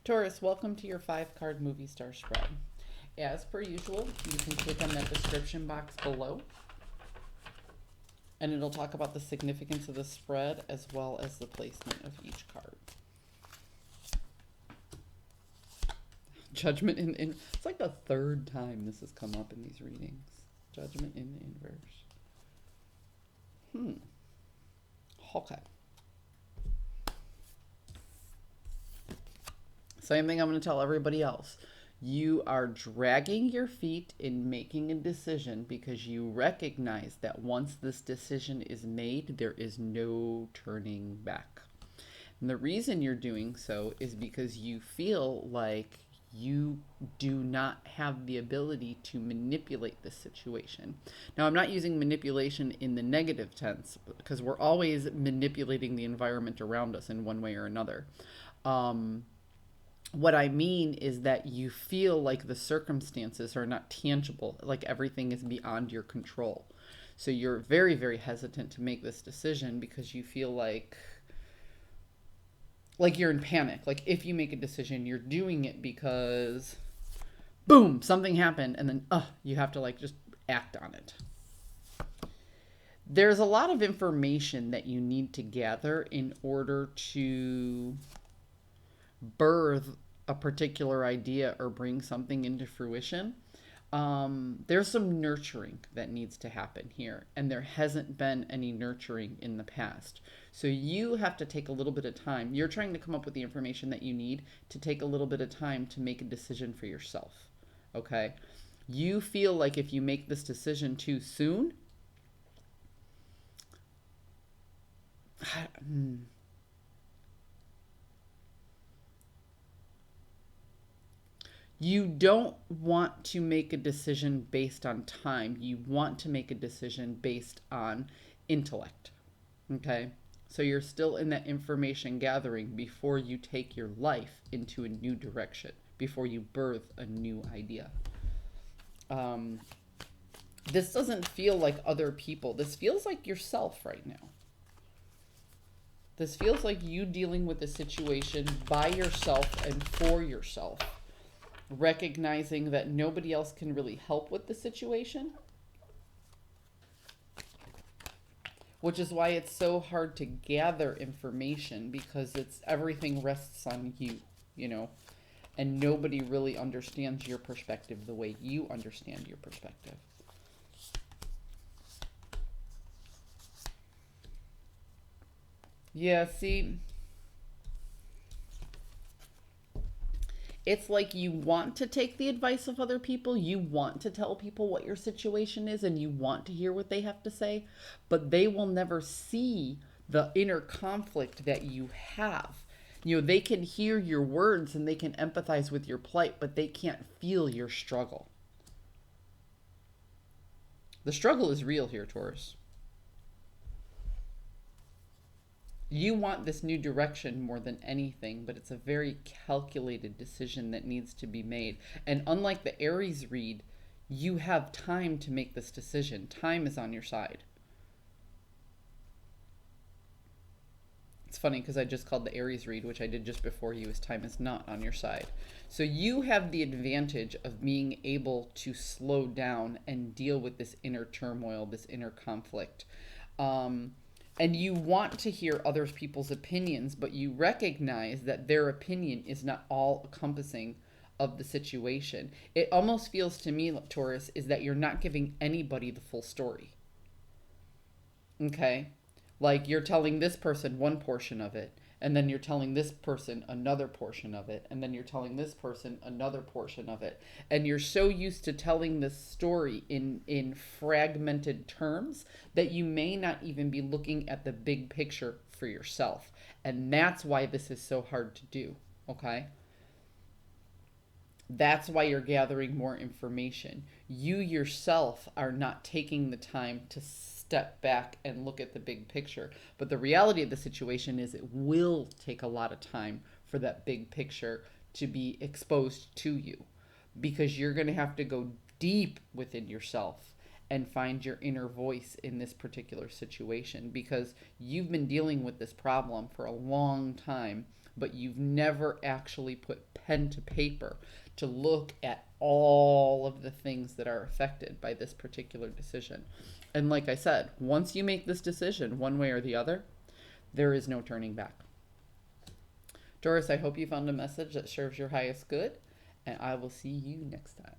Taurus, welcome to your 5-card movie star spread. As per usual, you can click on that description box below, and it'll talk about the significance of the spread as well as the placement of each card. Judgment in it's like the third time this has come up in these readings. Judgment in the inverse. Okay. Same thing I'm going to tell everybody else. You are dragging your feet in making a decision because you recognize that once this decision is made, there is no turning back. And the reason you're doing so is because you feel like you do not have the ability to manipulate the situation. Now, I'm not using manipulation in the negative tense because we're always manipulating the environment around us in one way or another. What I mean is that you feel like the circumstances are not tangible, like everything is beyond your control. So you're very, very hesitant to make this decision because you feel like you're in panic. Like if you make a decision, you're doing it because boom, something happened and then you have to just act on it. There's a lot of information that you need to gather in order to birth a particular idea or bring something into fruition. There's some nurturing that needs to happen here, and there hasn't been any nurturing in the past. So you have to take a little bit of time. You're trying to come up with the information that you need to take a little bit of time to make a decision for yourself. Okay? You feel like if you make this decision too soon, you don't want to make a decision based on time. You want to make a decision based on intellect. Okay? So you're still in that information gathering before you take your life into a new direction, before you birth a new idea. This doesn't feel like other people. This feels like yourself right now. This feels like you dealing with the situation by yourself and for yourself. Recognizing that nobody else can really help with the situation, which is why it's so hard to gather information, because everything rests on you, and nobody really understands your perspective the way you understand your perspective. Yeah, see, it's like you want to take the advice of other people. You want to tell people what your situation is and you want to hear what they have to say, but they will never see the inner conflict that you have. They can hear your words and they can empathize with your plight, but they can't feel your struggle. The struggle is real here, Taurus. You want this new direction more than anything, but it's a very calculated decision that needs to be made. And unlike the Aries read, you have time to make this decision. Time is on your side. It's funny because I just called the Aries read, which I did just before you, as time is not on your side. So you have the advantage of being able to slow down and deal with this inner turmoil, this inner conflict. And you want to hear other people's opinions, but you recognize that their opinion is not all encompassing of the situation. It almost feels to me, Taurus, is that you're not giving anybody the full story. Okay? Like you're telling this person one portion of it, and then you're telling this person another portion of it, and then you're telling this person another portion of it. And you're so used to telling this story in fragmented terms that you may not even be looking at the big picture for yourself. And that's why this is so hard to do, okay? That's why you're gathering more information. You yourself are not taking the time to step back and look at the big picture. But the reality of the situation is it will take a lot of time for that big picture to be exposed to you, because you're going to have to go deep within yourself and find your inner voice in this particular situation, because you've been dealing with this problem for a long time, but you've never actually put pen to paper to look at all of the things that are affected by this particular decision. And like I said, once you make this decision one way or the other, there is no turning back. Taurus, I hope you found a message that serves your highest good, and I will see you next time.